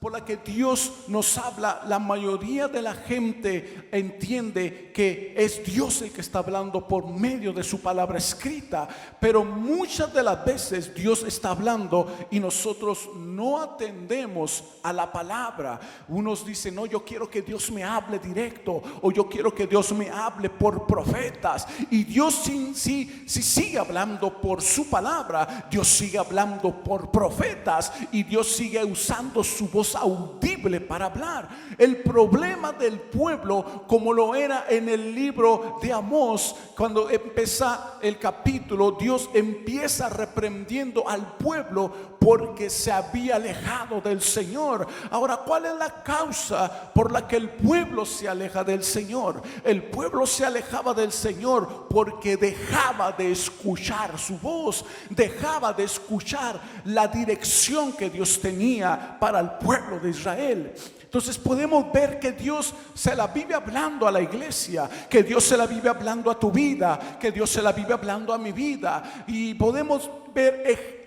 por la que Dios nos habla, la mayoría de la gente entiende que es Dios el que está hablando por medio de su palabra escrita, pero muchas de las veces Dios está hablando y nosotros no atendemos a la palabra. Unos dicen: no, yo quiero que Dios me hable directo, o yo quiero que Dios me hable por profetas. Y Dios sí sigue hablando por su palabra, Dios sigue hablando por profetas, y Dios sigue usando su voz audible para hablar. El problema del pueblo, como lo era en el libro de Amós, cuando empieza el capítulo, Dios empieza reprendiendo al pueblo porque se había alejado del Señor. Ahora, ¿cuál es la causa por la que el pueblo se aleja del Señor? El pueblo se alejaba del Señor porque dejaba de escuchar su voz, dejaba de escuchar la dirección que Dios tenía para el pueblo de Israel. Entonces podemos ver que Dios se la vive hablando a la iglesia, que Dios se la vive hablando a tu vida, que Dios se la vive hablando a mi vida. Y podemos ver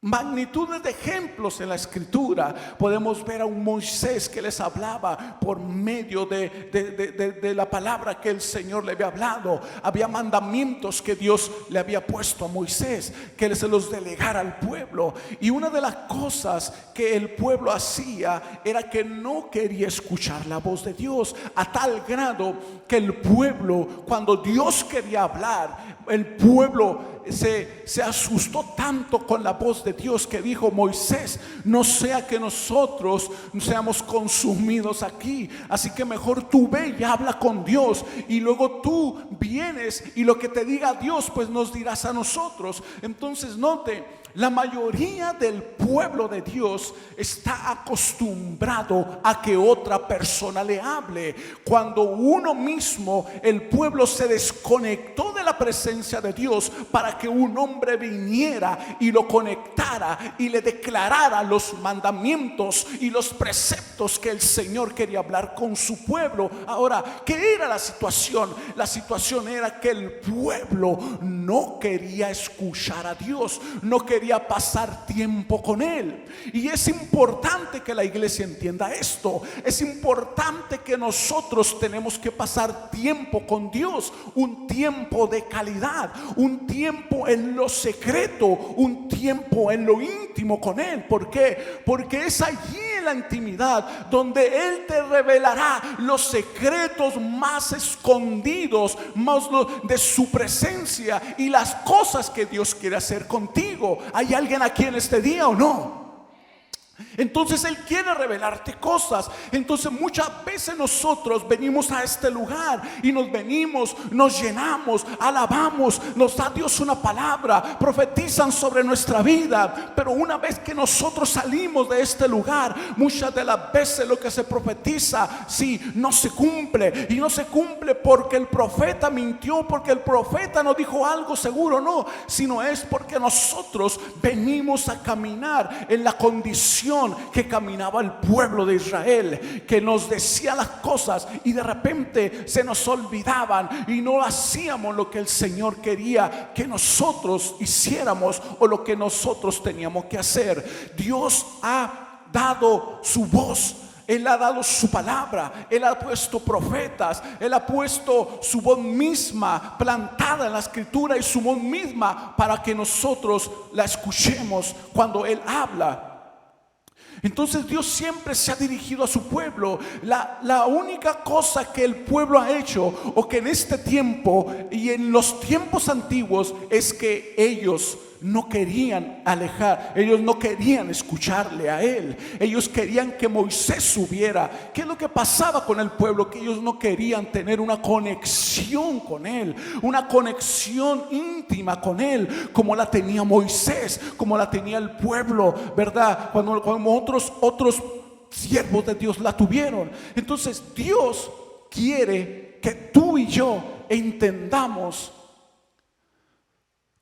magnitudes de ejemplos en la escritura. Podemos ver a un Moisés que les hablaba por medio de la palabra que el Señor le había hablado. Había mandamientos que Dios le había puesto a Moisés, que se los delegara al pueblo. Y una de las cosas que el pueblo hacía era que no quería escuchar la voz de Dios, a tal grado que el pueblo, cuando Dios quería hablar, el pueblo se asustó tanto con la voz de Dios que dijo: Moisés, no sea que nosotros seamos consumidos aquí, así que mejor tú ve y habla con Dios, y luego tú vienes y lo que te diga Dios pues nos dirás a nosotros. Entonces note, la mayoría del pueblo de Dios está acostumbrado a que otra persona le hable. Cuando uno mismo, el pueblo, se desconectó de la presencia de Dios para que un hombre viniera y lo conectara y le declarara los mandamientos y los preceptos que el Señor quería hablar con su pueblo. Ahora, ¿qué era la situación? La situación era que el pueblo no quería escuchar a Dios, no quería pasar tiempo con Él. Y es importante que la iglesia entienda esto. Es importante que nosotros tenemos que pasar tiempo con Dios, un tiempo de calidad, un tiempo en lo secreto, un tiempo en lo íntimo con Él. ¿Por qué? Porque es allí en la intimidad donde Él te revelará los secretos más escondidos, más de su presencia y las cosas que Dios quiere hacer contigo. ¿Hay alguien aquí en este día o no? Entonces Él quiere revelarte cosas. Entonces muchas veces nosotros venimos a este lugar y nos venimos, nos llenamos, alabamos, nos da Dios una palabra, profetizan sobre nuestra vida, pero una vez que nosotros salimos de este lugar, muchas de las veces lo que se profetiza, sí, no se cumple. Y no se cumple porque el profeta mintió, porque el profeta no dijo algo seguro, no, sino es porque nosotros venimos a caminar en la condición que caminaba el pueblo de Israel, que nos decía las cosas y de repente se nos olvidaban y no hacíamos lo que el Señor quería que nosotros hiciéramos o lo que nosotros teníamos que hacer. Dios ha dado su voz, Él ha dado su palabra, Él ha puesto profetas, Él ha puesto su voz misma plantada en la escritura y su voz misma para que nosotros la escuchemos cuando Él habla. Entonces Dios siempre se ha dirigido a su pueblo. La única cosa que el pueblo ha hecho, o que en este tiempo y en los tiempos antiguos, es que ellos no querían alejar, ellos no querían escucharle a Él. Ellos querían que Moisés subiera. ¿Qué es lo que pasaba con el pueblo? Que ellos no querían tener una conexión con Él, una conexión íntima con Él, como la tenía Moisés, como la tenía el pueblo, ¿verdad? Como otros siervos de Dios la tuvieron. Entonces Dios quiere que tú y yo entendamos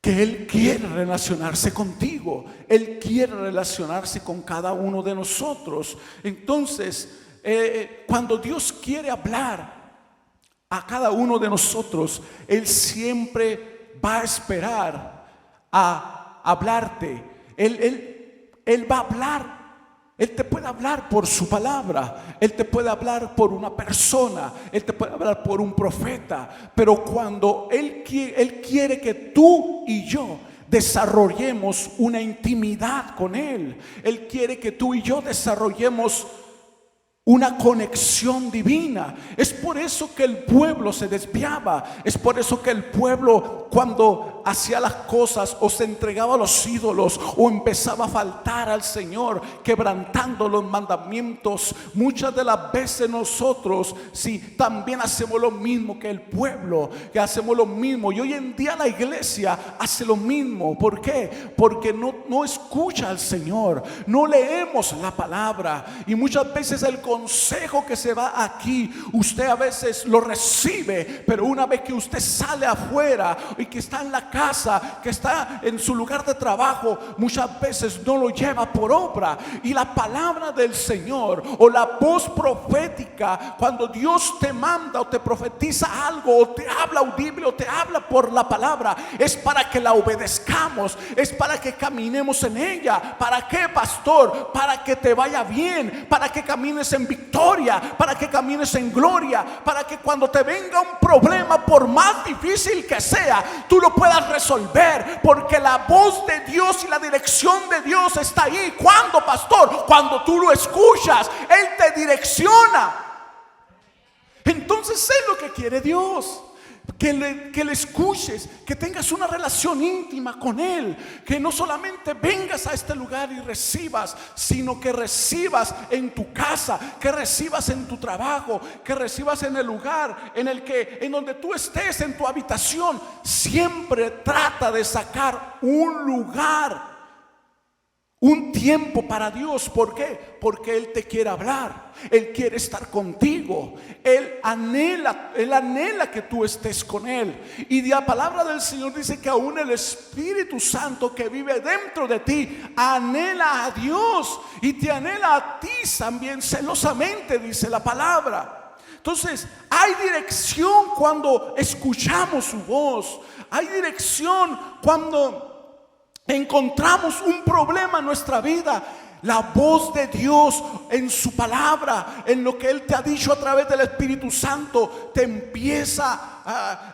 que Él quiere relacionarse contigo, Él quiere relacionarse con cada uno de nosotros. Entonces, cuando Dios quiere hablar a cada uno de nosotros, Él siempre va a esperar a hablarte. Él va a hablar Él te puede hablar por su palabra, Él te puede hablar por una persona, Él te puede hablar por un profeta. Pero cuando Él quiere que tú y yo desarrollemos una intimidad con Él, Él quiere que tú y yo desarrollemos una conexión divina. Es por eso que el pueblo se desviaba. Es por eso que el pueblo, cuando hacía las cosas o se entregaba a los ídolos o empezaba a faltar al Señor, quebrantando los mandamientos, muchas de las veces nosotros también hacemos lo mismo que el pueblo, que hacemos lo mismo. Y hoy en día la iglesia hace lo mismo. ¿Por qué? Porque no escucha al Señor, no leemos la palabra. Y muchas veces el consejo que se va aquí, usted a veces lo recibe, pero una vez que usted sale afuera y que está en la casa, que está en su lugar de trabajo, muchas veces no lo lleva por obra. Y la palabra del Señor o la voz profética, cuando Dios te manda o te profetiza algo o te habla audible o te habla por la palabra, es para que la obedezcamos, es para que caminemos en ella. ¿Para qué, pastor? Para que te vaya bien, para que camines en victoria, para que camines en gloria, para que cuando te venga un problema, por más difícil que sea, tú lo puedas resolver, porque la voz de Dios y la dirección de Dios está ahí. ¿Cuándo, pastor? Cuando tú lo escuchas, Él te direcciona. Entonces es lo que quiere Dios, que le escuches, que tengas una relación íntima con Él, que no solamente vengas a este lugar y recibas, sino que recibas en tu casa, que recibas en tu trabajo, que recibas en el lugar en donde tú estés, en tu habitación. Siempre trata de sacar un lugar, un tiempo para Dios. ¿Por qué? Porque Él te quiere hablar, Él quiere estar contigo, Él anhela que tú estés con Él. Y la palabra del Señor dice que aún el Espíritu Santo que vive dentro de ti anhela a Dios y te anhela a ti también celosamente, dice la palabra. Entonces hay dirección cuando escuchamos su voz, hay dirección cuando encontramos un problema en nuestra vida. La voz de Dios en su palabra, en lo que Él te ha dicho a través del Espíritu Santo, te empieza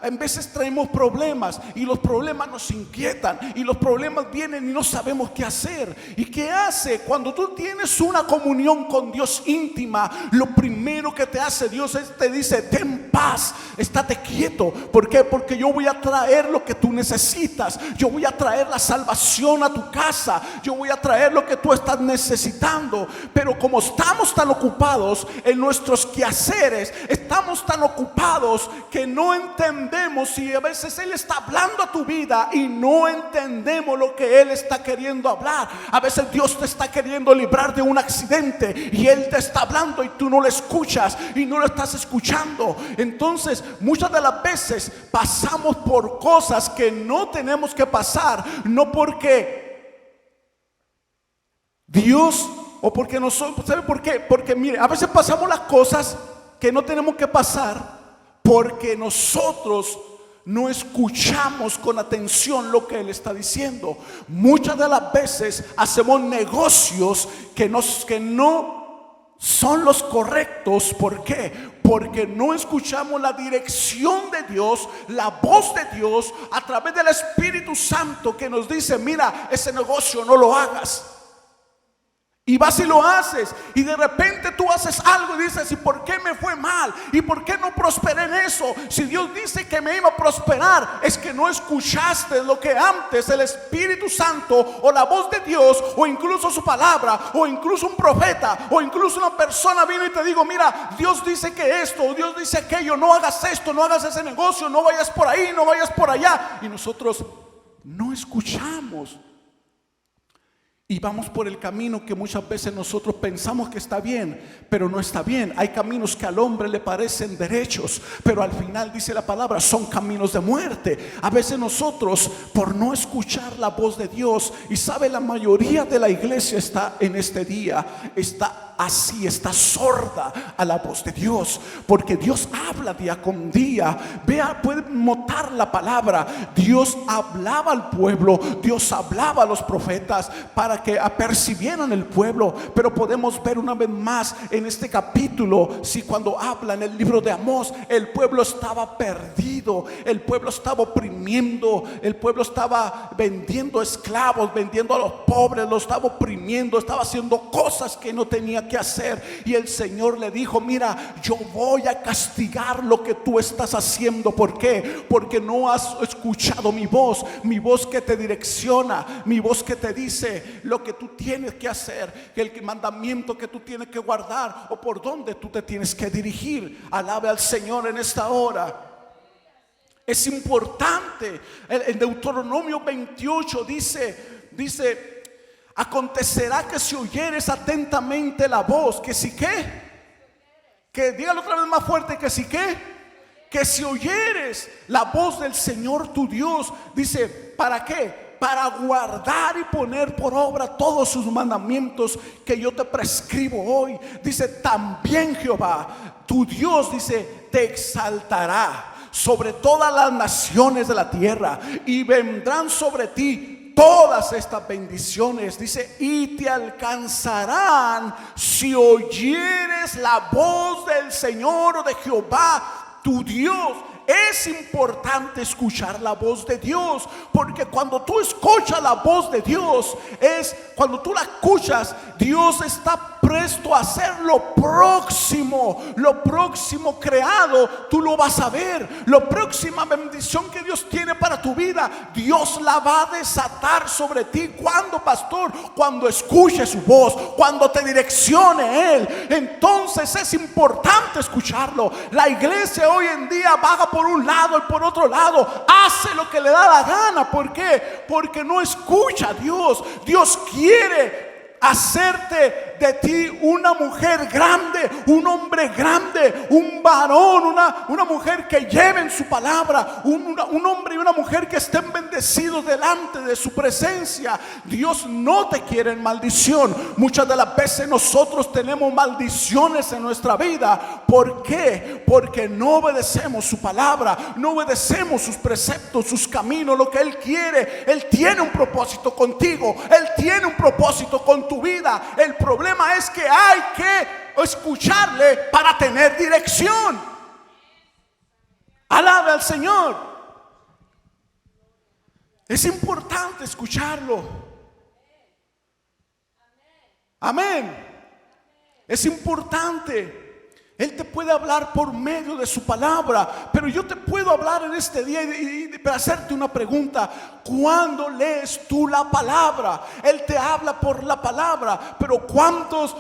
en veces traemos problemas y los problemas nos inquietan y los problemas vienen y no sabemos qué hacer. ¿Y qué hace? Cuando tú tienes una comunión con Dios íntima, lo primero que te hace Dios es te dice: ten paz, estate quieto. ¿Por qué? Porque yo voy a traer lo que tú necesitas, yo voy a traer la salvación a tu casa, yo voy a traer lo que tú estás necesitando. Pero como estamos tan ocupados en nuestros quehaceres, estamos tan ocupados que no entendemos, y a veces Él está hablando a tu vida y no entendemos lo que Él está queriendo hablar. A veces Dios te está queriendo librar de un accidente y Él te está hablando y tú no lo escuchas y no lo estás escuchando. Entonces muchas de las veces pasamos por cosas que no tenemos que pasar, no porque Dios o porque nosotros, ¿sabe por qué? Porque mire, a veces pasamos las cosas que no tenemos que pasar porque nosotros no escuchamos con atención lo que Él está diciendo. Muchas de las veces hacemos negocios que no son los correctos. ¿Por qué? Porque no escuchamos la dirección de Dios, la voz de Dios a través del Espíritu Santo que nos dice: mira, ese negocio no lo hagas. Y vas y lo haces, y de repente tú haces algo y dices: ¿y por qué me fue mal? ¿Y por qué no prosperé en eso? Si Dios dice que me iba a prosperar, es que no escuchaste lo que antes el Espíritu Santo o la voz de Dios o incluso su palabra o incluso un profeta o incluso una persona vino y te digo: mira, Dios dice que esto, Dios dice aquello, no hagas esto, no hagas ese negocio, no vayas por ahí, no vayas por allá. Y nosotros no escuchamos. Y vamos por el camino que muchas veces nosotros pensamos que está bien, pero no está bien. Hay caminos que al hombre le parecen derechos, pero al final, dice la palabra, son caminos de muerte. A veces nosotros, por no escuchar la voz de Dios, y sabe, la mayoría de la iglesia está en este día, está así, está sorda a la voz de Dios, porque Dios habla día con día. Vea, pueden notar la palabra. Dios hablaba al pueblo, Dios hablaba a los profetas para que apercibieran el pueblo. Pero podemos ver una vez más en este capítulo, si cuando habla en el libro de Amós, el pueblo estaba perdido, el pueblo estaba oprimiendo, el pueblo estaba vendiendo esclavos, vendiendo a los pobres, lo estaba oprimiendo, estaba haciendo cosas que no tenía que hacer. Y el Señor le dijo: mira, yo voy a castigar lo que tú estás haciendo. ¿Por qué? Porque no has escuchado mi voz que te direcciona, mi voz que te dice lo que tú tienes que hacer, el mandamiento que tú tienes que guardar, o por dónde tú te tienes que dirigir. Alabe al Señor en esta hora. Es importante. En Deuteronomio 28 dice: acontecerá que si oyeres atentamente la voz, que si que dígalo otra vez más fuerte, que si que si oyeres la voz del Señor tu Dios, dice, ¿para qué? Para guardar y poner por obra todos sus mandamientos que yo te prescribo hoy. Dice, también Jehová tu Dios, dice, te exaltará sobre todas las naciones de la tierra, y vendrán sobre ti todas estas bendiciones, dice, y te alcanzarán si oyeres la voz del Señor o de Jehová tu Dios. Es importante escuchar la voz de Dios, porque cuando tú escuchas la voz de Dios, cuando tú la escuchas, Dios está presto a hacer lo próximo creado. Tú lo vas a ver. La próxima bendición que Dios tiene para tu vida, Dios la va a desatar sobre ti. ¿Cuándo, pastor? Cuando escuches su voz, cuando te direccione Él. Entonces es importante escucharlo. La iglesia hoy en día vaga por un lado y por otro lado, hace lo que le da la gana. ¿Por qué? Porque no escucha a Dios. Dios quiere hacerte de ti una mujer grande, un hombre grande, un varón, una mujer que lleve en su palabra, un hombre y una mujer que estén bendecidos delante de su presencia. Dios no te quiere en maldición. Muchas de las veces nosotros tenemos maldiciones en nuestra vida. ¿Por qué? Porque no obedecemos su palabra, no obedecemos sus preceptos, sus caminos, lo que Él quiere. Él tiene un propósito contigo, Él tiene un propósito con tu vida. El problema es que hay que escucharle para tener dirección. Alabe al Señor. Es importante escucharlo. Amén. Es importante. Él te puede hablar por medio de su palabra, pero yo te puedo hablar en este día y para hacerte una pregunta. ¿Cuándo lees tú la palabra? Él te habla por la palabra, pero ¿cuántos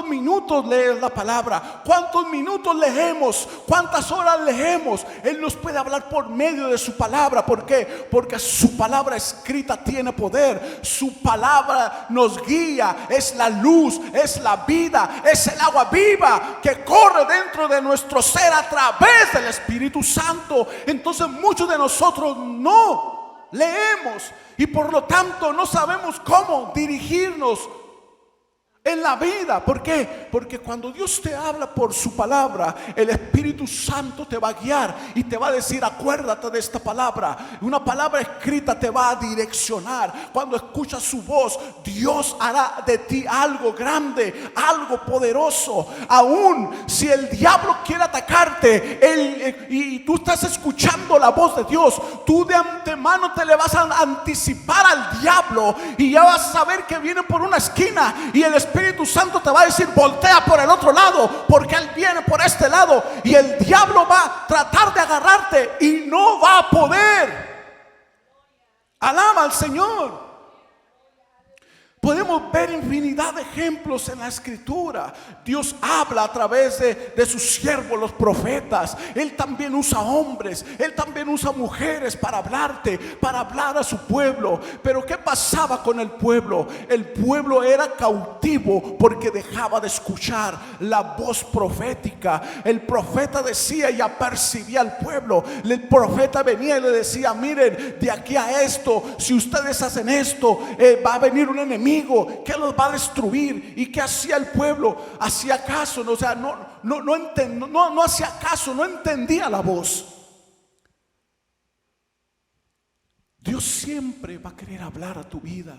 minutos lees la palabra? ¿Cuántos minutos leemos? ¿Cuántas horas leemos? Él nos puede hablar por medio de su palabra. ¿Por qué? Porque su palabra escrita tiene poder. Su palabra nos guía, es la luz, es la vida, es el agua viva que corre dentro de nuestro ser a través del Espíritu Santo. Entonces muchos de nosotros no leemos y por lo tanto no sabemos cómo dirigirnos en la vida. ¿Por qué? Porque cuando Dios te habla por su palabra, el Espíritu Santo te va a guiar y te va a decir: acuérdate de esta palabra. Una palabra escrita te va a direccionar. Cuando escuchas su voz, Dios hará de ti algo grande, algo poderoso. Aún si el diablo quiere atacarte y tú estás escuchando la voz de Dios, tú de antemano te le vas a anticipar al diablo y ya vas a saber que viene por una esquina, y el Espíritu Santo te va a decir: voltea por el otro lado, porque Él viene por este lado. Y el diablo va a tratar de agarrarte y no va a poder. Alaba al Señor. Podemos ver infinidad de ejemplos en la Escritura. Dios habla a través de sus siervos, los profetas. Él también usa hombres, Él también usa mujeres para hablarte, para hablar a su pueblo. Pero ¿qué pasaba con el pueblo? El pueblo era cautivo porque dejaba de escuchar la voz profética. El profeta decía y apercibía al pueblo. El profeta venía y le decía: miren, de aquí a esto, si ustedes hacen esto, va a venir un enemigo enemigo, que los va a destruir. ¿Y qué hacía el pueblo? Hacía caso, o sea, no hacía caso, no entendía la voz. Dios siempre va a querer hablar a tu vida.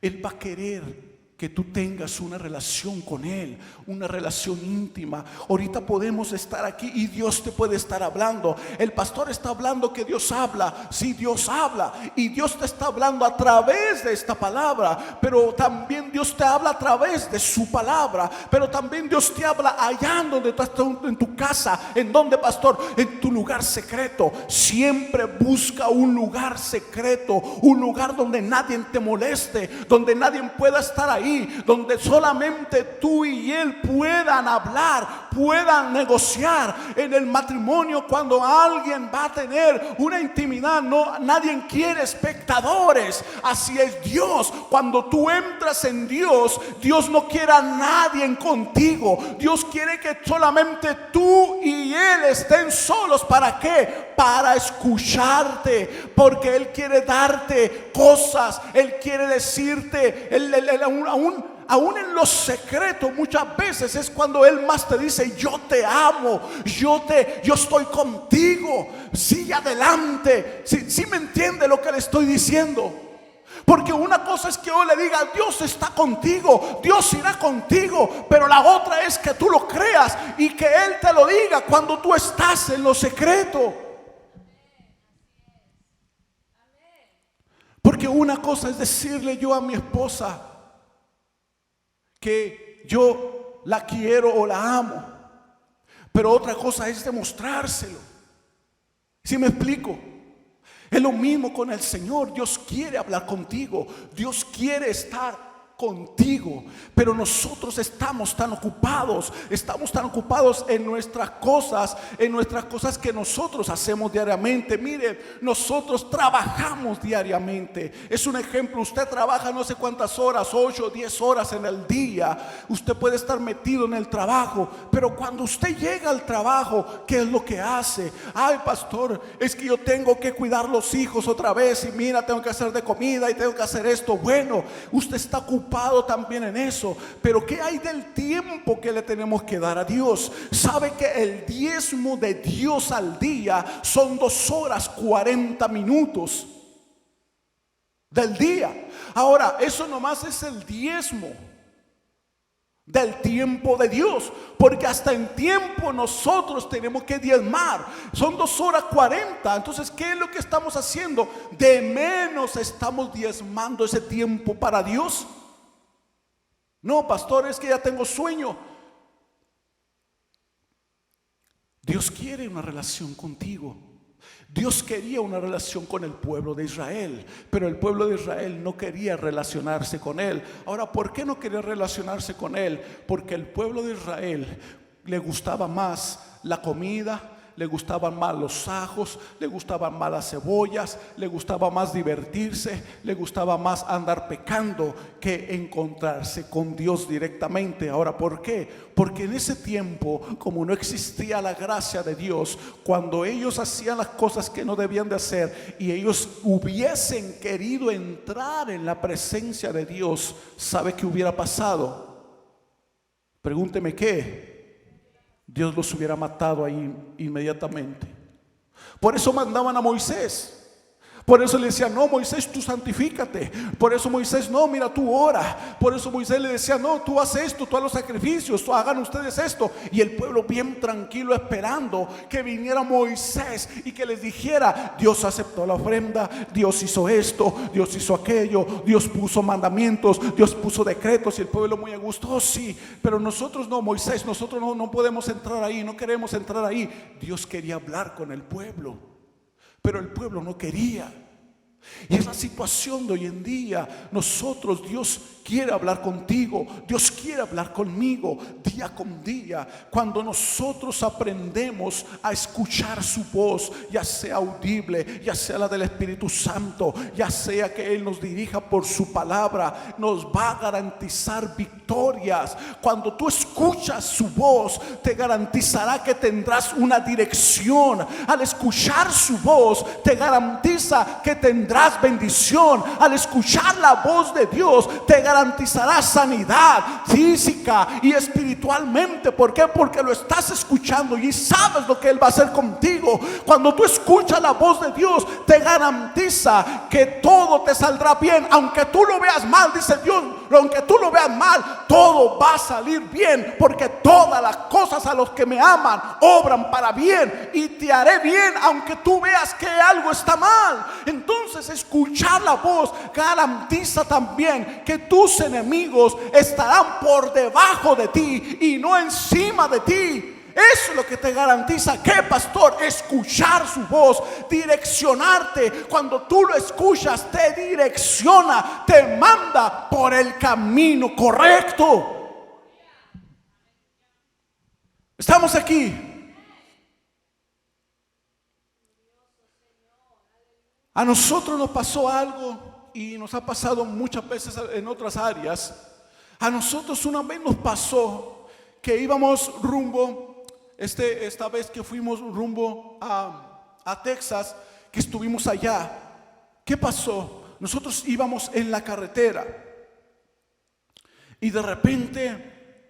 Él va a querer que tú tengas una relación con Él, una relación íntima. Ahorita podemos estar aquí y Dios te puede estar hablando. El pastor está hablando que Dios habla. Sí, Dios habla y Dios te está hablando a través de esta palabra, pero también Dios te habla a través de su palabra. Pero también Dios te habla allá donde tú estás, en tu casa. ¿En donde, pastor? En tu lugar secreto. Siempre busca un lugar secreto, un lugar donde nadie te moleste, donde nadie pueda estar ahí, donde solamente tú y Él puedan hablar, puedan negociar. En el matrimonio, cuando alguien va a tener una intimidad, nadie quiere espectadores. Así es Dios. Cuando tú entras en Dios, Dios no quiere a nadie contigo. Dios quiere que solamente tú y Él estén solos. ¿Para qué? Para escucharte, porque Él quiere darte cosas, Él quiere decirte, aún en los secretos, muchas veces es cuando Él más te dice: yo te amo, yo estoy contigo, sigue adelante. ¿Sí me entiende lo que le estoy diciendo? Porque una cosa es que yo le diga: Dios está contigo, Dios irá contigo, pero la otra es que tú lo creas y que Él te lo diga cuando tú estás en lo secreto. Porque una cosa es decirle yo a mi esposa que yo la quiero o la amo, pero otra cosa es demostrárselo. ¿Sí me explico? Es lo mismo con el Señor. Dios quiere hablar contigo, Dios quiere estar contigo, pero nosotros estamos tan ocupados en nuestras cosas, que nosotros hacemos diariamente. Mire, nosotros trabajamos diariamente. Es un ejemplo: usted trabaja no sé cuántas horas, 8 o 10 horas en el día. Usted puede estar metido en el trabajo, pero cuando usted llega al trabajo, ¿qué es lo que hace? Ay, pastor, es que yo tengo que cuidar los hijos otra vez, y mira, tengo que hacer de comida y tengo que hacer esto. Bueno, usted está ocupado también en eso, pero ¿qué hay del tiempo que le tenemos que dar a Dios? ¿Sabe que el diezmo de Dios al día son 2 horas 40 minutos del día? Ahora, eso nomás es el diezmo del tiempo de Dios, porque hasta en tiempo nosotros tenemos que diezmar. Son 2 horas 40. Entonces, ¿qué es lo que estamos haciendo? De menos estamos diezmando ese tiempo para Dios. No, pastor, es que ya tengo sueño. Dios quiere una relación contigo. Dios quería una relación con el pueblo de Israel, pero el pueblo de Israel no quería relacionarse con Él. Ahora, ¿por qué no quería relacionarse con Él? Porque el pueblo de Israel le gustaba más la comida, le gustaban más los ajos, le gustaban más las cebollas, le gustaba más divertirse, le gustaba más andar pecando que encontrarse con Dios directamente. Ahora, ¿por qué? Porque en ese tiempo, como no existía la gracia de Dios, cuando ellos hacían las cosas que no debían de hacer y ellos hubiesen querido entrar en la presencia de Dios, ¿sabe qué hubiera pasado? Pregúnteme qué. Dios los hubiera matado ahí inmediatamente. Por eso mandaban a Moisés. Por eso le decían: no, Moisés, tú santifícate. Por eso Moisés: no, mira, tú ora. Por eso Moisés le decía: no, tú haces esto, tú haz los sacrificios, tú hagan ustedes esto. Y el pueblo bien tranquilo esperando que viniera Moisés y que les dijera: Dios aceptó la ofrenda, Dios hizo esto, Dios hizo aquello, Dios puso mandamientos, Dios puso decretos. Y el pueblo muy a gusto: oh, sí, pero nosotros no, Moisés, nosotros no podemos entrar ahí, no queremos entrar ahí. Dios quería hablar con el pueblo, pero el pueblo no quería. Y es la situación de hoy en día. Nosotros, Dios quiere hablar contigo, Dios quiere hablar conmigo día con día. Cuando nosotros aprendemos a escuchar su voz, ya sea audible, ya sea la del Espíritu Santo, ya sea que Él nos dirija por su palabra, nos va a garantizar victorias. Cuando tú escuchas su voz, te garantizará que tendrás una dirección. Al escuchar su voz, te garantiza que tendrás tendrás bendición. Al escuchar la voz de Dios te garantizará sanidad física y espiritualmente. ¿Por qué? Porque lo estás escuchando y sabes lo que Él va a hacer contigo. Cuando tú escuchas la voz de Dios, te garantiza que todo te saldrá bien. Aunque tú lo veas mal, dice Dios, aunque tú lo veas mal, todo va a salir bien, porque todas las cosas a los que me aman obran para bien, y te haré bien aunque tú veas que algo está mal. Entonces, escuchar la voz garantiza también que tus enemigos estarán por debajo de ti y no encima de ti. Eso es lo que te garantiza. ¿Qué, pastor? Escuchar su voz, direccionarte. Cuando tú lo escuchas, te direcciona, te manda por el camino correcto. ¿Estamos aquí? A nosotros nos pasó algo, y nos ha pasado muchas veces en otras áreas. A nosotros una vez nos pasó que íbamos rumbo, esta vez que fuimos rumbo a Texas, que estuvimos allá. ¿Qué pasó? Nosotros íbamos en la carretera y de repente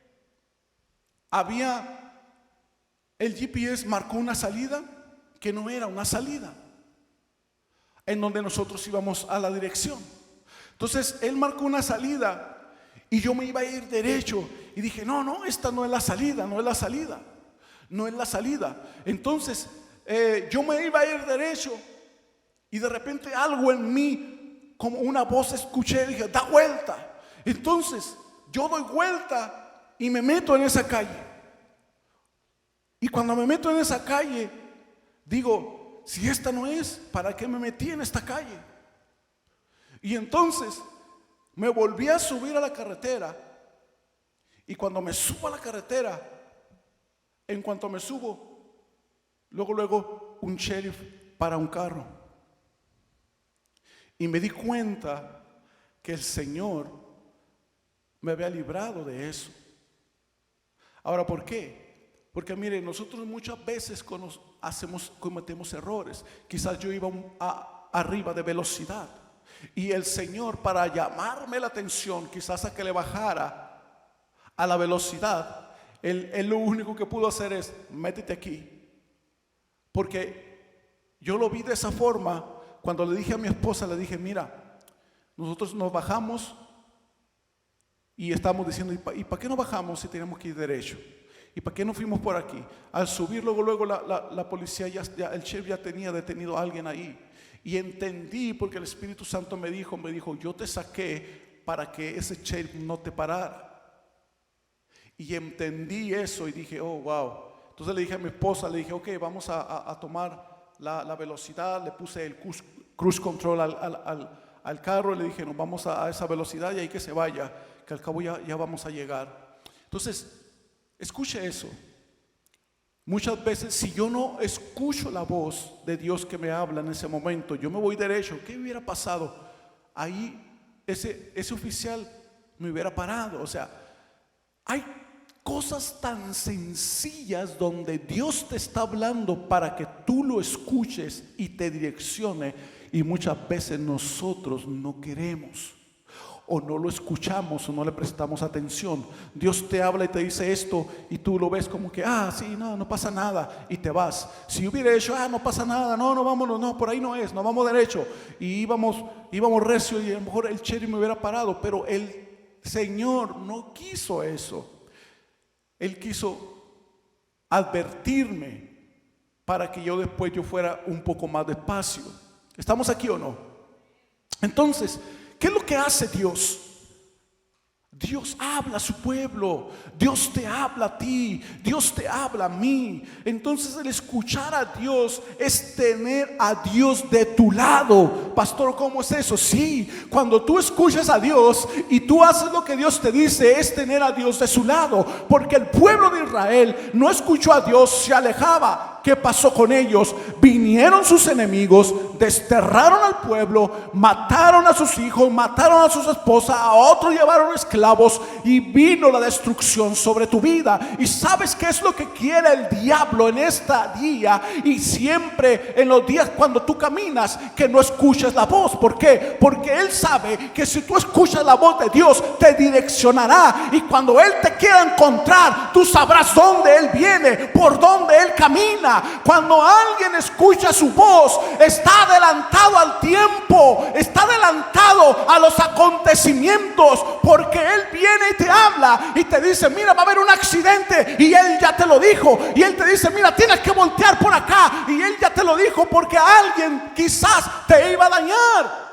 el GPS marcó una salida que no era una salida en donde nosotros íbamos a la dirección. Entonces él marcó una salida y yo me iba a ir derecho y dije, no, esta no es la salida, no es la salida. No es la salida. Entonces yo me iba a ir derecho y de repente algo en mí, como una voz escuché, dije, da vuelta. Entonces yo doy vuelta y me meto en esa calle. Y cuando me meto en esa calle, digo, si esta no es, ¿para qué me metí en esta calle? Y entonces me volví a subir a la carretera. Y cuando me subo a la carretera, en cuanto me subo, luego un sheriff para un carro. Y me di cuenta que el Señor me había librado de eso. Ahora, ¿por qué? Porque mire, nosotros muchas veces cometemos errores. Quizás yo iba arriba de velocidad, y el Señor, para llamarme la atención, quizás a que le bajara a la velocidad, Él lo único que pudo hacer es, métete aquí. Porque yo lo vi de esa forma. Cuando le dije a mi esposa, le dije, mira, nosotros nos bajamos y estamos diciendo, ¿y para qué nos bajamos si tenemos que ir derecho? ¿Y para qué no fuimos por aquí? Al subir luego la policía, el sheriff ya tenía detenido a alguien ahí. Y entendí, porque el Espíritu Santo me dijo, yo te saqué para que ese sheriff no te parara. Y entendí eso y dije, oh, wow. Entonces le dije a mi esposa, le dije, ok, vamos a tomar la velocidad. Le puse el cruise control al carro y le dije, nos vamos a esa velocidad y ahí que se vaya, que al cabo ya vamos a llegar. Entonces, escuche eso. Muchas veces, si yo no escucho la voz de Dios que me habla en ese momento, yo me voy derecho. ¿Qué hubiera pasado? Ahí ese oficial me hubiera parado. O sea, hay cosas tan sencillas donde Dios te está hablando para que tú lo escuches y te direccione, y muchas veces nosotros no queremos, o no lo escuchamos, o no le prestamos atención. Dios te habla y te dice esto y tú lo ves como que, sí, no pasa nada, y te vas. Si hubiera hecho, no pasa nada, no, vámonos, no, por ahí no es, no, vamos derecho, y íbamos recio, y a lo mejor el sheriff me hubiera parado. Pero el Señor no quiso eso. Él quiso advertirme para que yo después fuera un poco más despacio. ¿Estamos aquí o no? Entonces, ¿qué es lo que hace Dios? Dios habla a su pueblo, Dios te habla a ti, Dios te habla a mí. Entonces el escuchar a Dios es tener a Dios de tu lado. Pastor, ¿cómo es eso? Sí, cuando tú escuchas a Dios y tú haces lo que Dios te dice, es tener a Dios de su lado. Porque el pueblo de Israel no escuchó a Dios, se alejaba. ¿Qué pasó con ellos? Vinieron sus enemigos, desterraron al pueblo, mataron a sus hijos, mataron a sus esposas, a otros llevaron esclavos y vino la destrucción sobre tu vida. Y sabes qué es lo que quiere el diablo en este día y siempre en los días cuando tú caminas, que no escuches la voz. ¿Por qué? Porque él sabe que si tú escuchas la voz de Dios, te direccionará, y cuando él te quiera encontrar, tú sabrás dónde él viene, por dónde él camina. Cuando alguien escucha su voz, está adelantado al tiempo, está adelantado a los acontecimientos, porque él viene y te habla y te dice: mira, va a haber un accidente, y él ya te lo dijo. Y él te dice: mira, tienes que voltear por acá, y él ya te lo dijo, porque alguien quizás te iba a dañar.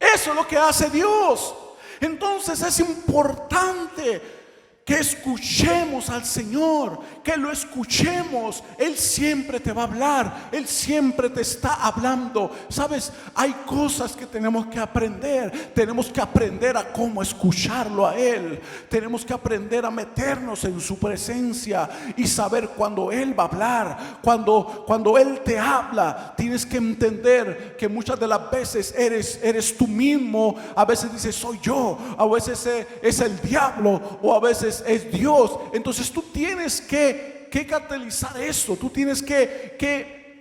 Eso es lo que hace Dios. Entonces es importante que escuchemos al Señor, que lo escuchemos. Él siempre te va a hablar, Él siempre te está hablando. Sabes, hay cosas que tenemos que aprender. Tenemos que aprender a cómo escucharlo a Él. Tenemos que aprender a meternos en su presencia y saber cuando Él va a hablar. Cuando Él te habla, tienes que entender que muchas de las veces eres tú mismo. A veces dices: soy yo, a veces es el diablo, o a veces es Dios. Entonces tú tienes que catalizar eso. Tú tienes que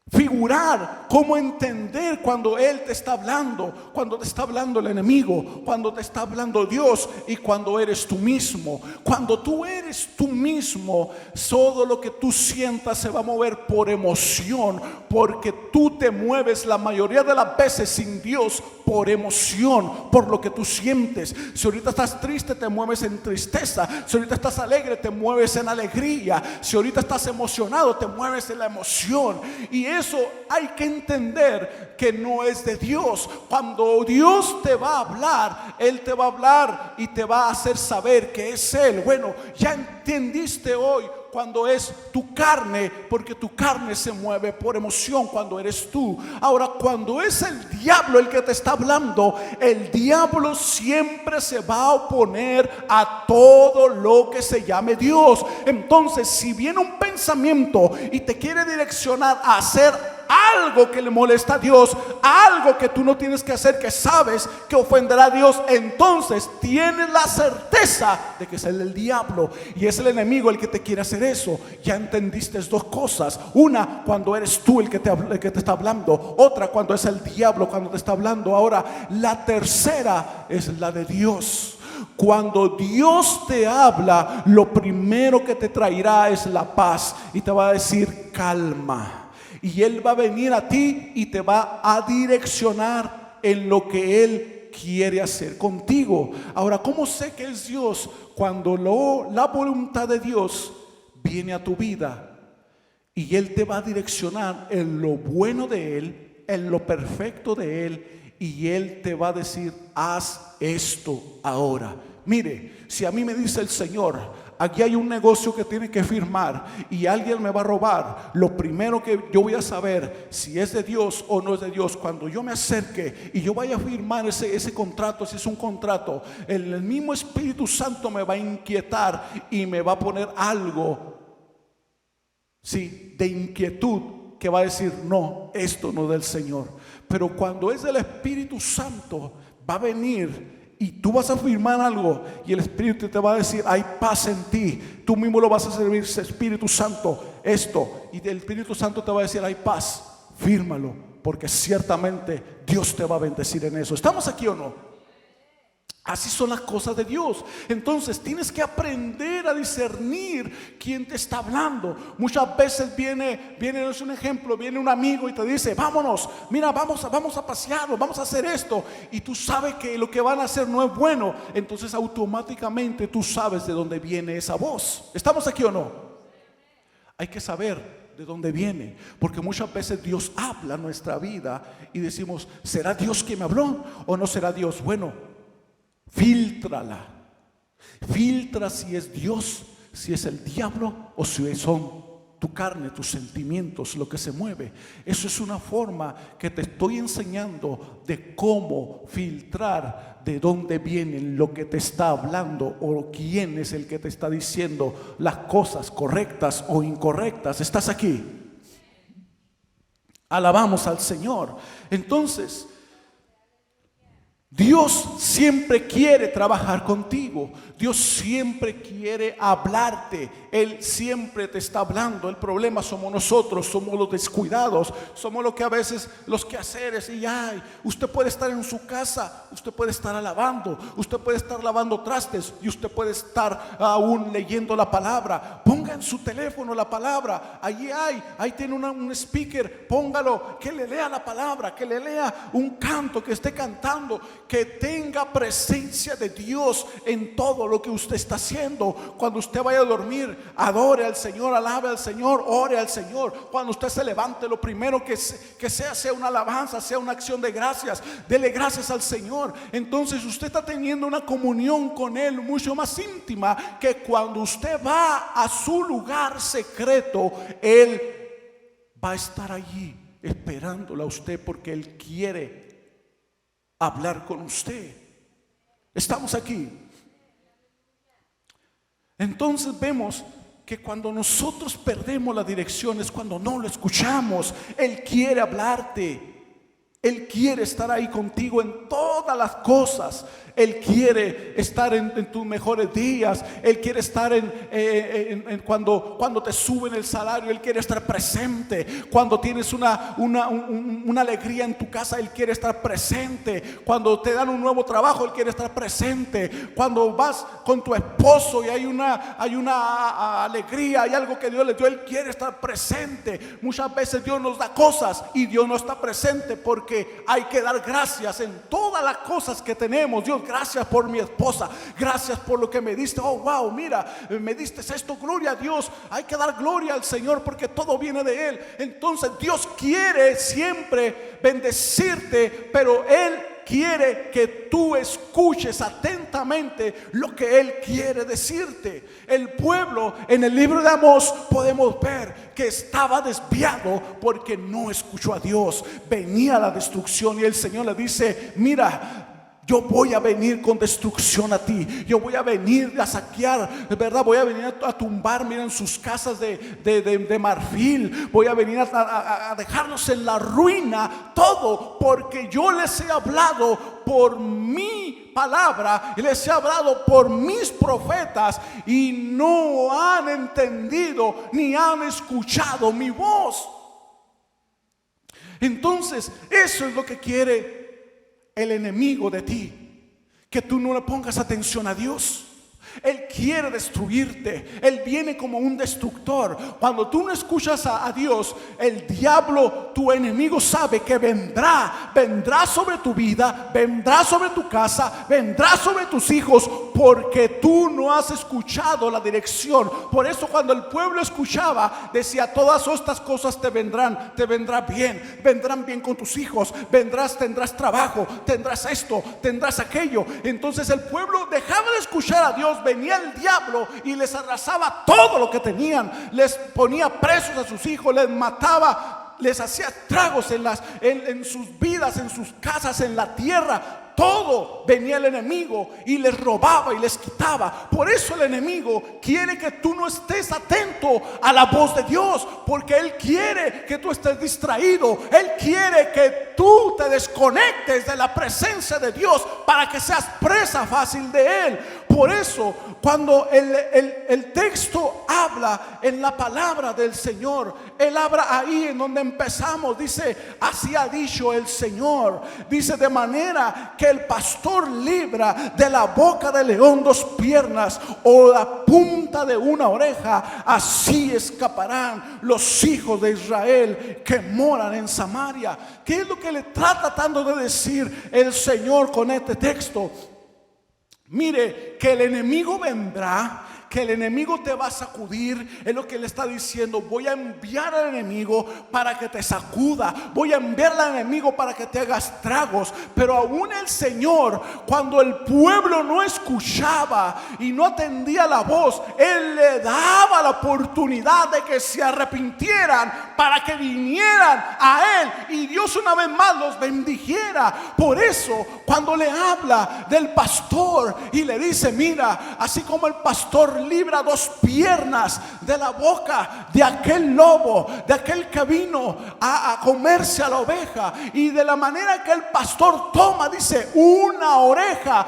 figurar cómo entender cuando Él te está hablando, cuando te está hablando el enemigo, cuando te está hablando Dios, y cuando eres tú mismo. Cuando tú eres tú mismo, todo lo que tú sientas se va a mover por emoción, porque tú te mueves la mayoría de las veces sin Dios por emoción, por lo que tú sientes. Si ahorita estás triste, te mueves en tristeza. Si ahorita estás alegre, te mueves en alegría. Si ahorita estás emocionado, te mueves en la emoción. Y eso hay que entender que no es de Dios. Cuando Dios te va a hablar, Él te va a hablar y te va a hacer saber que es Él. Bueno, ya entendiste hoy cuando es tu carne, porque tu carne se mueve por emoción cuando eres tú. Ahora, cuando es el diablo el que te está hablando, el diablo siempre se va a oponer a todo lo que se llame Dios. Entonces, si viene un pensamiento y te quiere direccionar a hacer algo que le molesta a Dios, algo que tú no tienes que hacer, que sabes que ofenderá a Dios, entonces tienes la certeza de que es el diablo y es el enemigo el que te quiere hacer eso. Ya entendiste dos cosas: una, cuando eres tú el que te está hablando; otra, cuando es el diablo cuando te está hablando. Ahora, la tercera es la de Dios. Cuando Dios te habla, lo primero que te traerá es la paz y te va a decir: calma. Y Él va a venir a ti y te va a direccionar en lo que Él quiere hacer contigo. Ahora, ¿cómo sé que es Dios? Cuando la voluntad de Dios viene a tu vida y Él te va a direccionar en lo bueno de Él, en lo perfecto de Él, y Él te va a decir: haz esto ahora. Mire, si a mí me dice el Señor: aquí hay un negocio que tiene que firmar y alguien me va a robar, lo primero que yo voy a saber si es de Dios o no es de Dios, cuando yo me acerque y yo vaya a firmar ese contrato, si es un contrato, el mismo Espíritu Santo me va a inquietar y me va a poner algo, sí, de inquietud, que va a decir: no, esto no es del Señor. Pero cuando es del Espíritu Santo, va a venir y tú vas a firmar algo y el Espíritu te va a decir: hay paz en ti. Tú mismo lo vas a servir: Espíritu Santo, esto. Y el Espíritu Santo te va a decir: hay paz, fírmalo, porque ciertamente Dios te va a bendecir en eso. ¿Estamos aquí o no? Así son las cosas de Dios. Entonces tienes que aprender a discernir quién te está hablando. Muchas veces viene, es un ejemplo, viene un amigo y te dice: vámonos, mira, vamos a pasearlo, vamos a hacer esto. Y tú sabes que lo que van a hacer no es bueno. Entonces automáticamente tú sabes de dónde viene esa voz. ¿Estamos aquí o no? Hay que saber de dónde viene, porque muchas veces Dios habla en nuestra vida y decimos: ¿será Dios que me habló o no será Dios? Bueno, filtrala. Filtra si es Dios, si es el diablo o si son tu carne, tus sentimientos, lo que se mueve. Eso es una forma que te estoy enseñando de cómo filtrar de dónde viene lo que te está hablando o quién es el que te está diciendo las cosas correctas o incorrectas. ¿Estás aquí? Alabamos al Señor. Entonces, Dios siempre quiere trabajar contigo. Dios siempre quiere hablarte. Él siempre te está hablando. El problema somos nosotros, somos los descuidados, somos los que a veces los quehaceres. Y ay, usted puede estar en su casa, usted puede estar alabando, usted puede estar lavando trastes y usted puede estar aún leyendo la palabra. Ponga en su teléfono la palabra. Ahí tiene un speaker, póngalo, que le lea la palabra, que le lea un canto, que esté cantando, que tenga presencia de Dios en todo lo que usted está haciendo. Cuando usted vaya a dormir, adore al Señor, alabe al Señor, ore al Señor. Cuando usted se levante, lo primero que sea una alabanza, sea una acción de gracias. Dele gracias al Señor. Entonces usted está teniendo una comunión con Él mucho más íntima, que cuando usted va a su lugar secreto, Él va a estar allí esperándola a usted, porque Él quiere hablar con usted. Estamos aquí. Entonces vemos que cuando nosotros perdemos la dirección es cuando no lo escuchamos. Él quiere hablarte. Él quiere estar ahí contigo en todas las cosas. Él quiere estar en tus mejores días. Él quiere estar cuando te suben el salario. Él quiere estar presente. Cuando tienes una alegría en tu casa, Él quiere estar presente. Cuando te dan un nuevo trabajo, Él quiere estar presente. Cuando vas con tu esposo y hay una alegría, hay algo que Dios le dio, Él quiere estar presente. Muchas veces Dios nos da cosas y Dios no está presente, porque hay que dar gracias en todas las cosas que tenemos. Dios, gracias por mi esposa, gracias por lo que me diste. Oh, wow, mira, me diste esto, gloria a Dios. Hay que dar gloria al Señor, porque todo viene de Él. Entonces Dios quiere siempre bendecirte, pero Él quiere que tú escuches atentamente lo que Él quiere decirte. El pueblo en el libro de Amós podemos ver que estaba desviado porque no escuchó a Dios. Venía la destrucción y el Señor le dice: mira, yo voy a venir con destrucción a ti. Yo voy a venir a saquear, ¿verdad? Voy a venir a tumbar, miren, sus casas de marfil. Voy a venir a dejarlos en la ruina, todo porque yo les he hablado por mi palabra y les he hablado por mis profetas, y no han entendido ni han escuchado mi voz. Entonces, eso es lo que quiere el enemigo de ti, que tú no le pongas atención a Dios. Él quiere destruirte. Él viene como un destructor. Cuando tú no escuchas a Dios, el diablo, tu enemigo, sabe que vendrá sobre tu vida, vendrá sobre tu casa, vendrá sobre tus hijos, porque tú no has escuchado la dirección. Por eso cuando el pueblo escuchaba, decía: todas estas cosas te vendrán bien con tus hijos, tendrás trabajo, tendrás esto, tendrás aquello. Entonces el pueblo dejaba de escuchar a Dios. Venía el diablo y les arrasaba todo lo que tenían, les ponía presos a sus hijos, les mataba, les hacía estragos en sus vidas, en sus casas, en la tierra. Todo venía el enemigo y les robaba y les quitaba. Por eso el enemigo quiere que tú no estés atento a la voz de Dios, porque Él quiere que tú estés distraído. Él quiere que tú te desconectes de la presencia de Dios para que seas presa fácil de Él. Por eso cuando el texto habla en la palabra del Señor, Él habla ahí en donde empezamos. Dice: así ha dicho el Señor. Dice: de manera que el pastor libra de la boca del león 2 piernas, o la punta de una oreja, así escaparán los hijos de Israel que moran en Samaria. ¿Qué es lo que le está tratando de decir el Señor con este texto? Mire, que el enemigo vendrá, que el enemigo te va a sacudir. Es lo que le está diciendo: voy a enviar al enemigo para que te sacuda, voy a enviar al enemigo para que te haga estragos. Pero aún el Señor, cuando el pueblo no escuchaba y no atendía la voz, Él le daba la oportunidad de que se arrepintieran, para que vinieran a Él y Dios una vez más los bendijera. Por eso cuando le habla del pastor y le dice: mira, así como el pastor libra 2 piernas de la boca de aquel lobo, de aquel que vino a comerse a la oveja. Y de la manera que el pastor toma, dice, una oreja.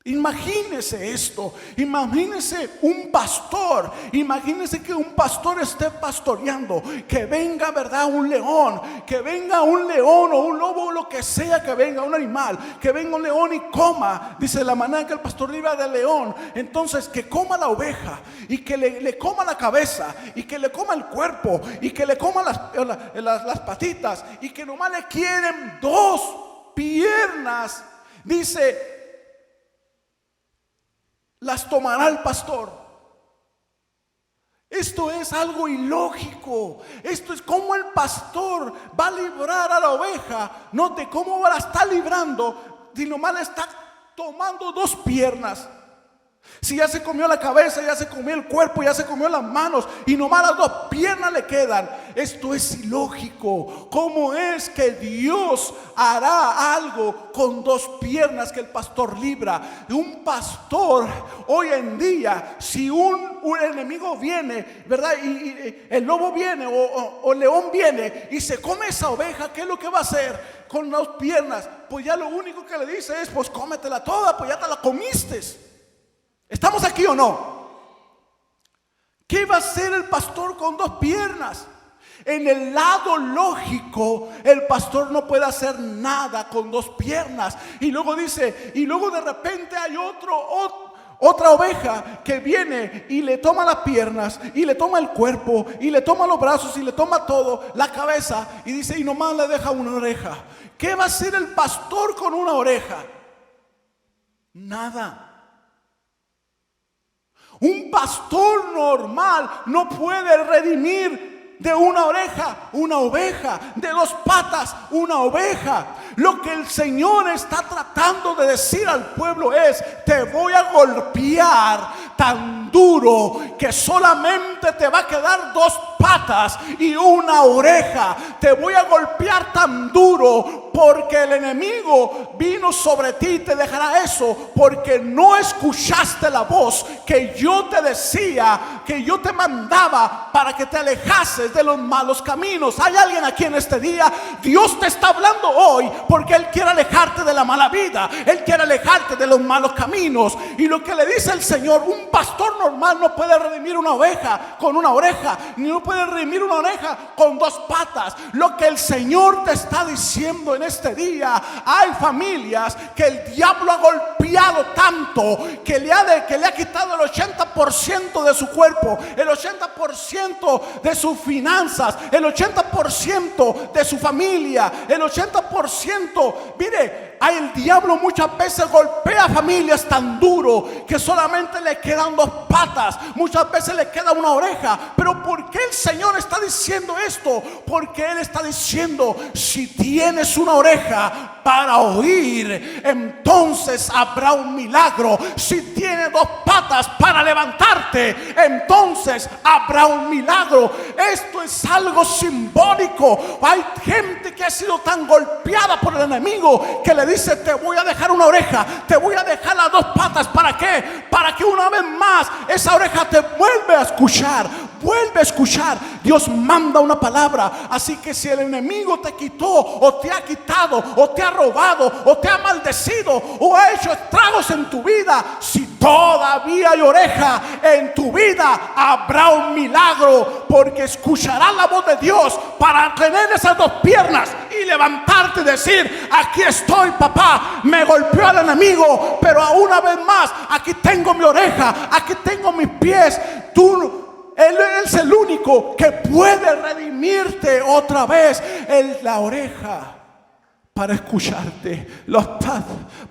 Imagínese esto, imagínese un pastor, imagínese que un pastor esté pastoreando, que venga, ¿verdad?, un león, que venga un león o un lobo o lo que sea, que venga un animal, que venga un león y coma, dice, de la manera que el pastor libra del león, entonces que coma la oveja y que le coma la cabeza y que le coma el cuerpo y que le coma las patitas y que nomás le quieren 2 piernas, dice, las tomará el pastor. Esto es algo ilógico. Esto es como el pastor va a librar a la oveja. Note cómo la está librando, si nomás le está tomando 2 piernas. Si ya se comió la cabeza, ya se comió el cuerpo, ya se comió las manos y nomás las 2 piernas le quedan. Esto es ilógico. ¿Cómo es que Dios hará algo con 2 piernas que el pastor libra? Un pastor hoy en día, si un enemigo viene, ¿verdad? Y el lobo viene o el león viene y se come esa oveja, ¿qué es lo que va a hacer con 2 piernas? Pues ya lo único que le dice es, pues cómetela toda, pues ya te la comiste. ¿Estamos aquí o no? ¿Qué va a hacer el pastor con 2 piernas? En el lado lógico, el pastor no puede hacer nada con 2 piernas. Y luego dice, y luego de repente hay otra oveja que viene y le toma las piernas y le toma el cuerpo y le toma los brazos y le toma todo, la cabeza, y dice, y nomás le deja una oreja. ¿Qué va a hacer el pastor con una oreja? Nada. Un pastor normal no puede redimir de una oreja una oveja, de 2 patas una oveja. Lo que el Señor está tratando de decir al pueblo es: te voy a golpear tan duro que solamente te va a quedar 2 patas y una oreja. Te voy a golpear tan duro porque el enemigo vino sobre ti y te dejará eso, porque no escuchaste la voz que yo te decía, que yo te mandaba para que te alejases de los malos caminos. Hay alguien aquí en este día, Dios te está hablando hoy porque Él quiere alejarte de la mala vida, Él quiere alejarte de los malos caminos. Y lo que le dice el Señor: un pastor normal no puede redimir una oveja con una oreja, ni no puede redimir una oreja con 2 patas. Lo que el Señor te está diciendo en este día: hay familias que el diablo ha golpeado tanto que le ha quitado el 80% de su cuerpo, el 80% de sus finanzas, el 80% de su familia, el 80%. Mire, el diablo muchas veces golpea familias tan duro que solamente le quedan 2 patas, muchas veces le queda una oreja. Pero ¿por qué el Señor está diciendo esto? Porque Él está diciendo: si tienes una oreja para oír, entonces habrá un milagro. Si tienes 2 patas para levantarte, entonces habrá un milagro. Esto es algo simbólico. Hay gente que ha sido tan golpeada por el enemigo que le dice: te voy a dejar una oreja, te voy a dejar las 2 patas. ¿Para qué? Para que una vez más esa oreja te vuelve a escuchar. Vuelve a escuchar. Dios manda una palabra. Así que si el enemigo te quitó, o te ha quitado, o te ha robado, o te ha maldecido, o ha hecho estragos en tu vida, si todavía hay oreja en tu vida, habrá un milagro, porque escucharás la voz de Dios para tener esas 2 piernas y levantarte y decir: aquí estoy, papá, me golpeó el enemigo, pero una vez más, aquí tengo mi oreja, aquí tengo mis pies. Él es el único que puede redimirte otra vez. La oreja para escucharte, los pads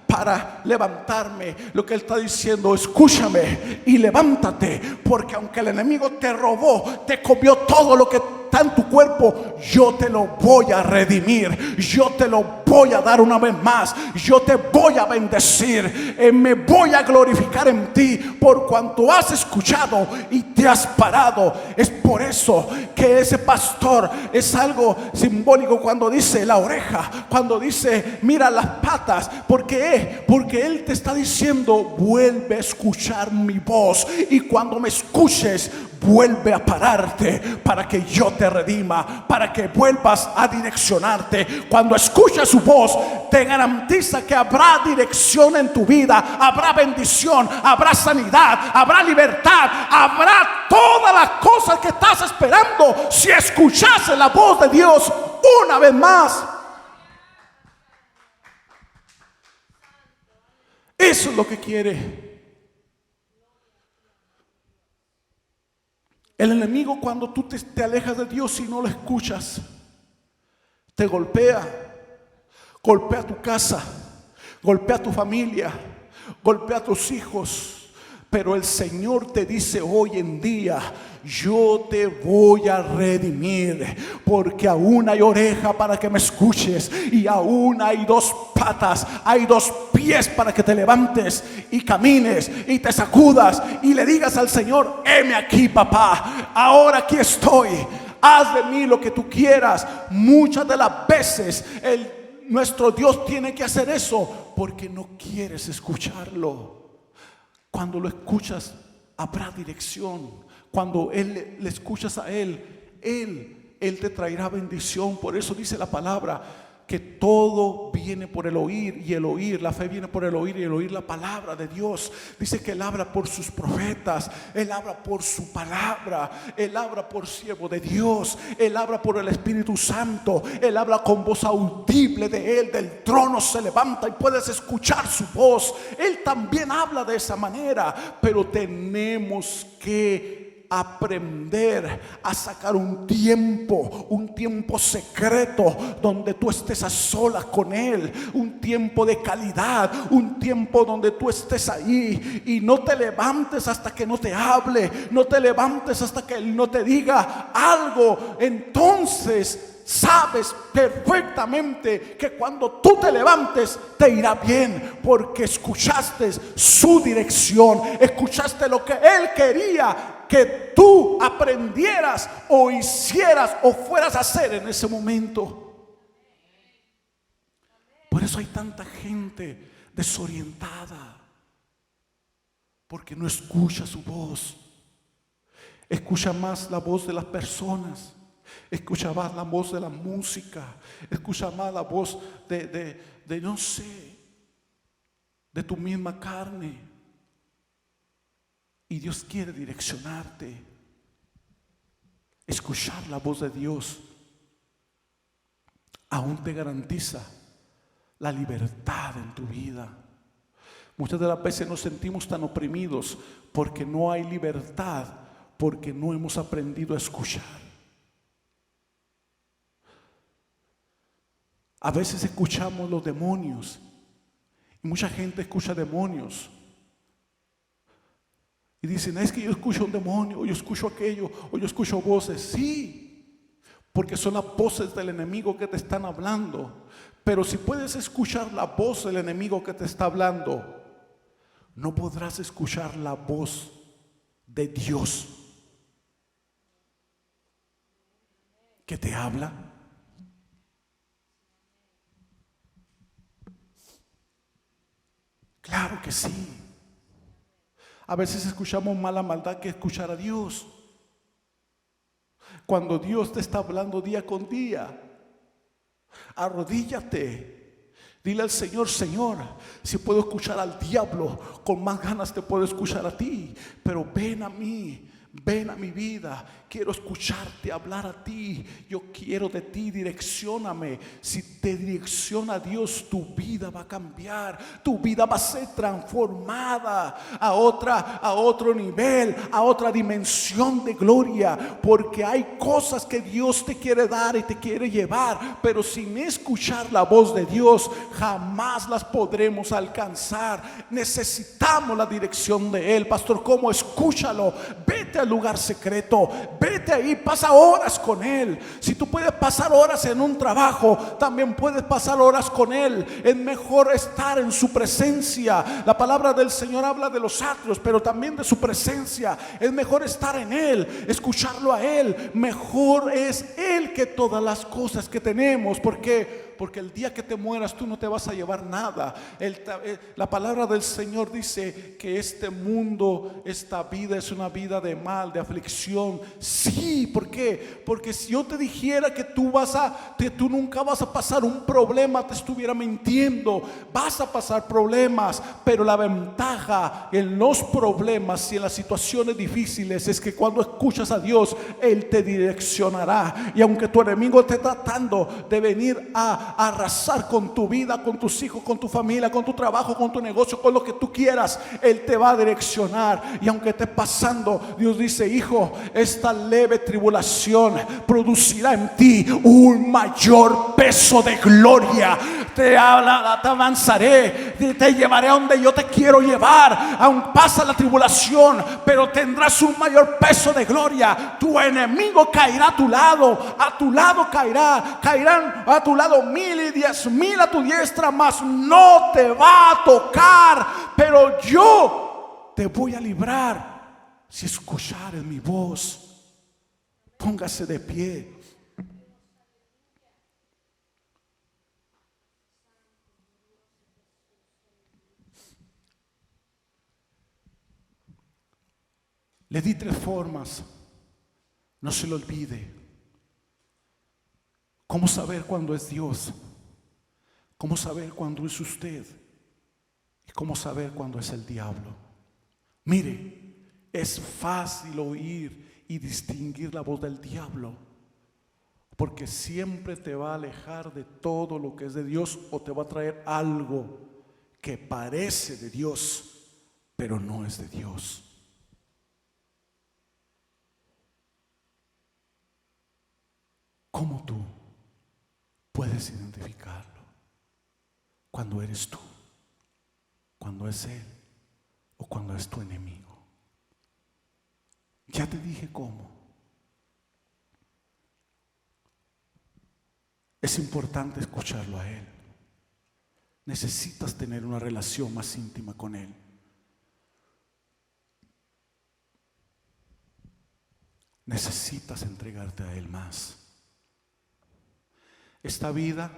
para levantarme. Lo que Él está diciendo: escúchame y levántate, porque aunque el enemigo te robó, te comió todo lo que está en tu cuerpo, yo te lo voy a redimir, yo te lo voy a dar una vez más. Yo te voy a bendecir, me voy a glorificar en ti por cuanto has escuchado y te has parado. Es por eso que ese pastor es algo simbólico cuando dice la oreja, cuando dice mira las patas. Porque él te está diciendo: vuelve a escuchar mi voz, y cuando me escuches, vuelve a pararte para que yo te redima, para que vuelvas a direccionarte. Cuando escuches su voz, te garantiza que habrá dirección en tu vida, habrá bendición, habrá sanidad, habrá libertad, habrá todas las cosas que estás esperando si escuchases la voz de Dios una vez más. Eso es lo que quiere el enemigo. Cuando tú te alejas de Dios y no lo escuchas, te golpea tu casa, golpea tu familia, golpea a tus hijos. Pero el Señor te dice hoy en día: yo te voy a redimir, porque aún hay oreja para que me escuches, y aún hay dos patas, hay dos pies para que te levantes y camines y te sacudas y le digas al Señor: heme aquí, papá, ahora aquí estoy, haz de mí lo que tú quieras. Muchas de las veces nuestro Dios tiene que hacer eso porque no quieres escucharlo. Cuando lo escuchas, habrá dirección. Cuando le escuchas a Él te traerá bendición. Por eso dice la palabra que todo viene por el oír, y el oír, la fe viene por el oír, y el oír la palabra de Dios. Dice que Él habla por sus profetas, Él habla por su palabra, Él habla por siervo de Dios, Él habla por el Espíritu Santo, Él habla con voz audible de Él. Del trono se levanta y puedes escuchar su voz. Él también habla de esa manera, pero tenemos que aprender a sacar un tiempo secreto donde tú estés a solas con Él, un tiempo de calidad, un tiempo donde tú estés ahí y no te levantes hasta que no te hable, no te levantes hasta que Él no te diga algo. Entonces sabes perfectamente que cuando tú te levantes te irá bien, porque escuchaste su dirección, escuchaste lo que Él quería que tú aprendieras o hicieras o fueras a hacer en ese momento. Por eso hay tanta gente desorientada, porque no escucha su voz. Escucha más la voz de las personas, escucha más la voz de la música, escucha más la voz de no sé, de tu misma carne. Y Dios quiere direccionarte. Escuchar la voz de Dios aún te garantiza la libertad en tu vida. Muchas de las veces nos sentimos tan oprimidos porque no hay libertad, porque no hemos aprendido a escuchar. A veces escuchamos los demonios, y mucha gente escucha demonios y dicen: es que yo escucho un demonio, o yo escucho aquello, o yo escucho voces. Sí, porque son las voces del enemigo que te están hablando. Pero si puedes escuchar la voz del enemigo que te está hablando, no podrás escuchar la voz de Dios que te habla. Claro que sí. A veces escuchamos más la maldad que escuchar a Dios. Cuando Dios te está hablando día con día, arrodíllate, dile al Señor: Señor, si puedo escuchar al diablo, con más ganas te puedo escuchar a ti. Pero ven a mí, ven a mi vida, quiero escucharte hablar a ti. Yo quiero de ti, direccióname. Si te direcciona Dios, tu vida va a cambiar, tu vida va a ser transformada a otro nivel, a otra dimensión de gloria, porque hay cosas que Dios te quiere dar y te quiere llevar, pero sin escuchar la voz de Dios jamás las podremos alcanzar. Necesitamos la dirección de Él. Pastor, ¿cómo? Escúchalo, vete vete al lugar secreto, vete ahí, pasa horas con Él. Si tú puedes pasar horas en un trabajo, también puedes pasar horas con Él. Es mejor estar en su presencia. La palabra del Señor habla de los atrios, pero también de su presencia. Es mejor estar en Él, escucharlo a Él. Mejor es Él que todas las cosas que tenemos. ¿Por qué? Porque el día que te mueras tú no te vas a llevar nada. La palabra del Señor dice que este mundo, esta vida es una vida de mal, de aflicción. Sí, ¿por qué? Porque si yo te dijera que tú nunca vas a pasar un problema, te estuviera mintiendo. Vas a pasar problemas, pero la ventaja en los problemas y en las situaciones difíciles es que cuando escuchas a Dios, Él te direccionará. Y aunque tu enemigo esté tratando de venir a arrasar con tu vida, con tus hijos, con tu familia, con tu trabajo, con tu negocio, con lo que tú quieras, Él te va a direccionar. Y aunque esté pasando, Dios dice: hijo, esta leve tribulación producirá en ti un mayor peso de gloria. Te avanzaré, te llevaré a donde yo te quiero llevar. Aún pasa la tribulación, pero tendrás un mayor peso de gloria. Tu enemigo caerá a tu lado caerán a tu lado 1000 y 10,000 a tu diestra, mas no te va a tocar. Pero yo te voy a librar si escuchares mi voz. Póngase de pie. Le di 3 formas, no se lo olvide. ¿Cómo saber cuándo es Dios? ¿Cómo saber cuándo es usted? ¿Y cómo saber cuándo es el diablo? Mire, es fácil oír y distinguir la voz del diablo, porque siempre te va a alejar de todo lo que es de Dios, o te va a traer algo que parece de Dios, pero no es de Dios. ¿Cómo tú puedes identificarlo? Cuando eres tú, cuando es Él o cuando es tu enemigo. Ya te dije cómo. Es importante escucharlo a Él. Necesitas tener una relación más íntima con Él. Necesitas entregarte a Él más. Esta vida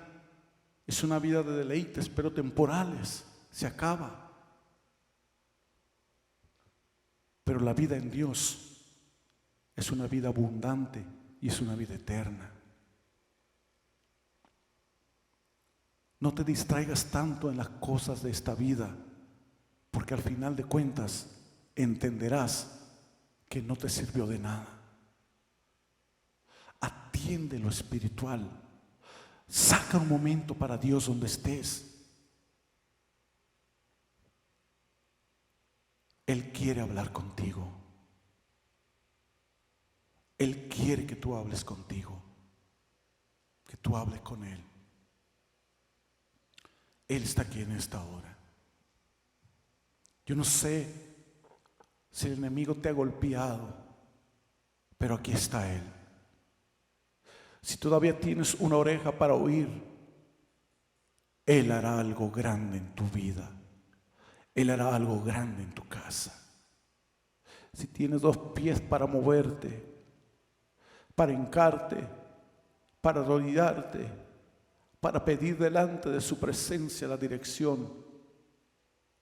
es una vida de deleites, pero temporales. Se acaba. Pero la vida en Dios es una vida abundante y es una vida eterna. No te distraigas tanto en las cosas de esta vida, porque al final de cuentas entenderás que no te sirvió de nada. Atiende lo espiritual. Saca un momento para Dios donde estés. Él quiere hablar contigo. Él quiere que tú hables contigo, que tú hables con Él. Él está aquí en esta hora. Yo no sé si el enemigo te ha golpeado, pero aquí está Él. Si todavía tienes una oreja para oír, Él hará algo grande en tu vida. Él hará algo grande en tu casa. Si tienes 2 pies para moverte, para hincarte, para arrodillarte, para pedir delante de su presencia la dirección,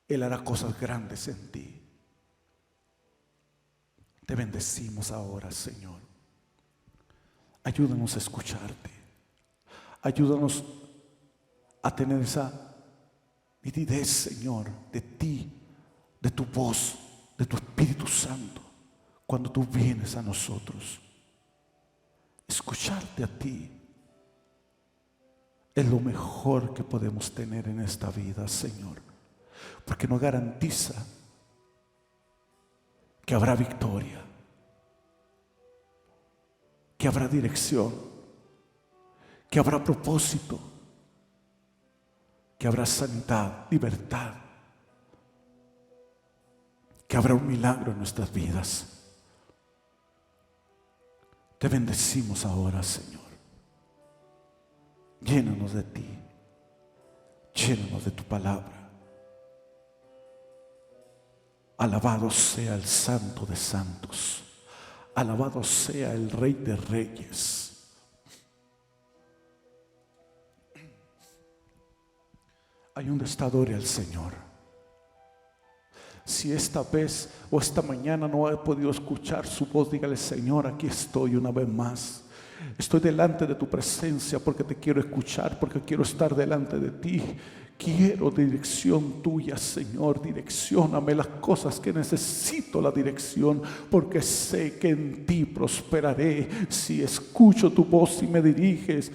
Él hará cosas grandes en ti. Te bendecimos ahora, Señor. Ayúdanos a escucharte. Ayúdanos a tener esa nitidez, Señor, de ti, de tu voz, de tu Espíritu Santo, cuando tú vienes a nosotros. Escucharte a ti es lo mejor que podemos tener en esta vida, Señor, porque nos garantiza que habrá victoria, que habrá dirección, que habrá propósito, que habrá sanidad, libertad, que habrá un milagro en nuestras vidas. Te bendecimos ahora, Señor. Llénanos de ti. Llénanos de tu palabra. Alabado sea el Santo de Santos. Alabado sea el Rey de Reyes. Hay un está adore al Señor. Si esta vez o esta mañana no he podido escuchar su voz, dígale: Señor, aquí estoy una vez más. Estoy delante de tu presencia porque te quiero escuchar, porque quiero estar delante de ti. Quiero dirección tuya, Señor. Direccióname las cosas que necesito la dirección, porque sé que en ti prosperaré si escucho tu voz y me diriges.